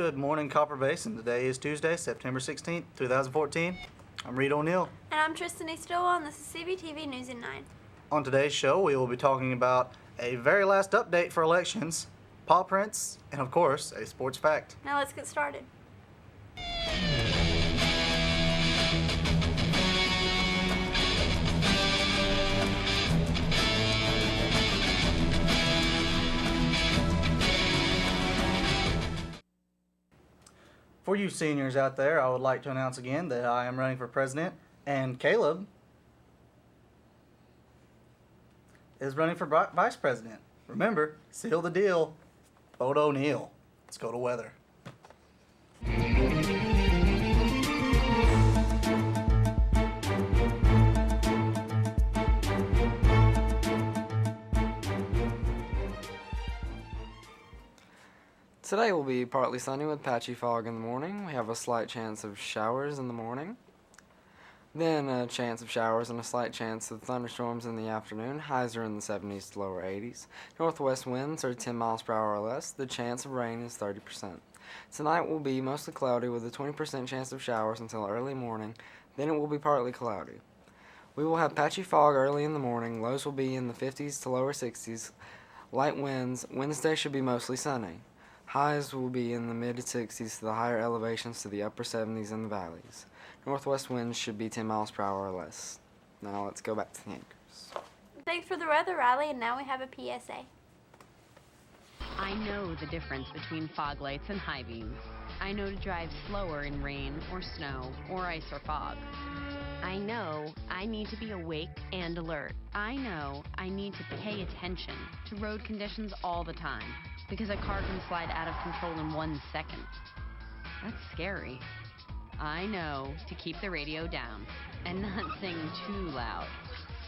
Good morning, Copper Basin. Today is Tuesday, September 16th, 2014. I'm Reed O'Neill. And I'm Tristan Eastowell, and this is CBTV News at 9. On today's show, we will be talking about a very last update for elections, paw prints, and of course, a sports fact. Now let's get started. For you seniors out there, I would like to announce again that I am running for president, and Caleb is running for vice president. Remember, seal the deal. Vote O'Neill. Let's go to weather. Today will be partly sunny with patchy fog in the morning. We have a slight chance of showers in the morning. Then a chance of showers and a slight chance of thunderstorms in the afternoon. Highs are in the 70s to lower 80s. Northwest winds are 10 miles per hour or less. The chance of rain is 30%. Tonight will be mostly cloudy with a 20% chance of showers until early morning. Then it will be partly cloudy. We will have patchy fog early in the morning. Lows will be in the 50s to lower 60s. Light winds. Wednesday should be mostly sunny. Highs will be in the mid-60s to the higher elevations to the upper 70s in the valleys. Northwest winds should be 10 miles per hour or less. Now let's go back to the anchors. Thanks for the weather, Riley, and now we have a PSA. I know the difference between fog lights and high beams. I know to drive slower in rain or snow or ice or fog. I know I need to be awake and alert. I know I need to pay attention to road conditions all the time, because a car can slide out of control in 1 second. That's scary. I know to keep the radio down and not sing too loud,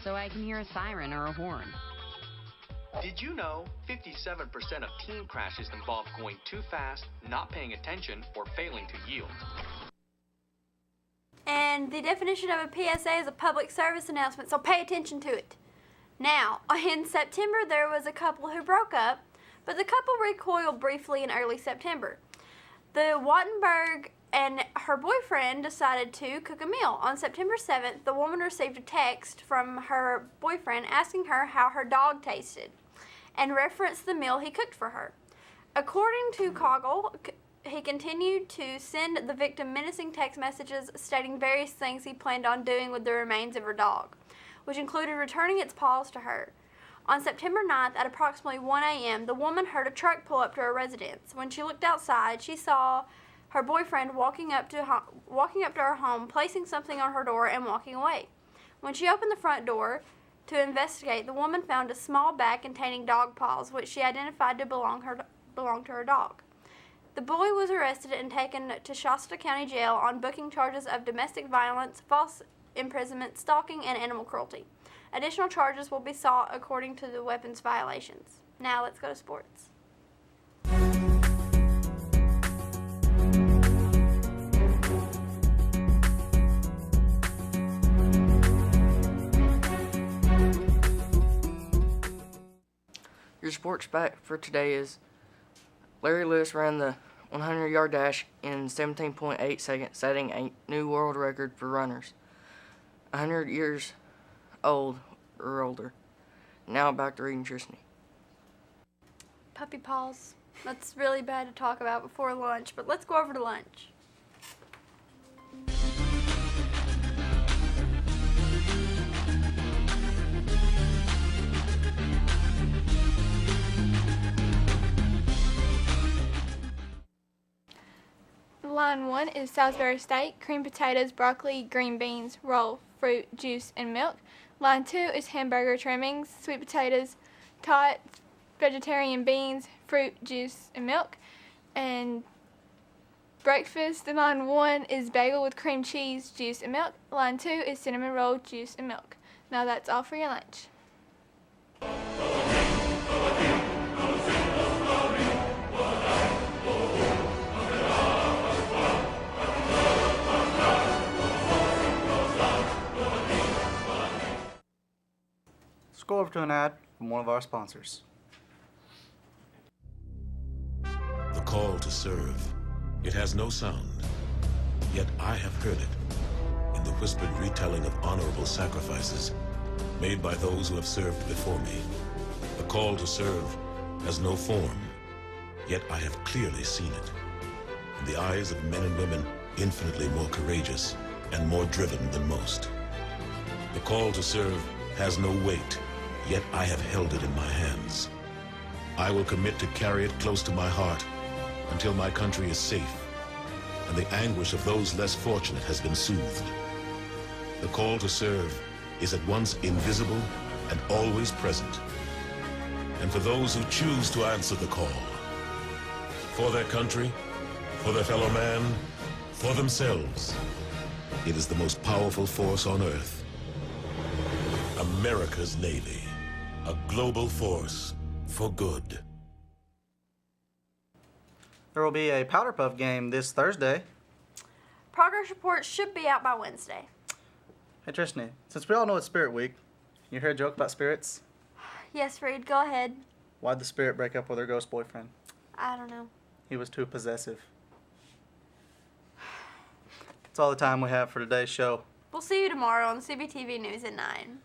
so I can hear a siren or a horn. Did you know 57% of teen crashes involve going too fast, not paying attention, or failing to yield? And the definition of a PSA is a public service announcement, so pay attention to it. Now, in September, there was a couple who broke up, but the couple recoiled briefly in early September. The Wattenberg and her boyfriend decided to cook a meal. On September 7th, the woman received a text from her boyfriend asking her how her dog tasted and referenced the meal he cooked for her. According to Coggle, he continued to send the victim menacing text messages stating various things he planned on doing with the remains of her dog, which included returning its paws to her. On September 9th, at approximately 1 a.m., the woman heard a truck pull up to her residence. When she looked outside, she saw her boyfriend walking up to her home, placing something on her door, and walking away. When she opened the front door to investigate, the woman found a small bag containing dog paws, which she identified to belong to her dog. The boy was arrested and taken to Shasta County Jail on booking charges of domestic violence, false imprisonment, stalking, and animal cruelty. Additional charges will be sought according to the weapons violations. Now let's go to sports. Your sports fact for today is Larry Lewis ran the 100-yard dash in 17.8 seconds, setting a new world record for runners 100 years old or older. Now back to reading Tristan. Puppy paws. That's really bad to talk about before lunch, but let's go over to lunch. Line 1 is Salisbury steak, cream potatoes, broccoli, green beans, roll, fruit, juice, and milk. Line 2 is hamburger trimmings, sweet potatoes, tots, vegetarian beans, fruit, juice, and milk. And breakfast, line 1 is bagel with cream cheese, juice, and milk. Line 2 is cinnamon roll, juice, and milk. Now that's all for your lunch. Let's go over to an ad from one of our sponsors. The call to serve, It has no sound, yet I have heard it in the whispered retelling of honorable sacrifices made by those who have served before me. The call to serve has no form, yet I have clearly seen it. In the eyes of men and women infinitely more courageous and more driven than most. The call to serve has no weight, yet I have held it in my hands. I will commit to carry it close to my heart until my country is safe and the anguish of those less fortunate has been soothed. The call to serve is at once invisible and always present. And for those who choose to answer the call, for their country, for their fellow man, for themselves, it is the most powerful force on earth. America's Navy, a global force for good. There will be a Powder Puff game this Thursday. Progress reports should be out by Wednesday. Hey Trishni, since we all know it's Spirit Week, you hear a joke about spirits? Yes, Reed, go ahead. Why'd the spirit break up with her ghost boyfriend? I don't know. He was too possessive. That's all the time we have for today's show. We'll see you tomorrow on CBTV News at 9.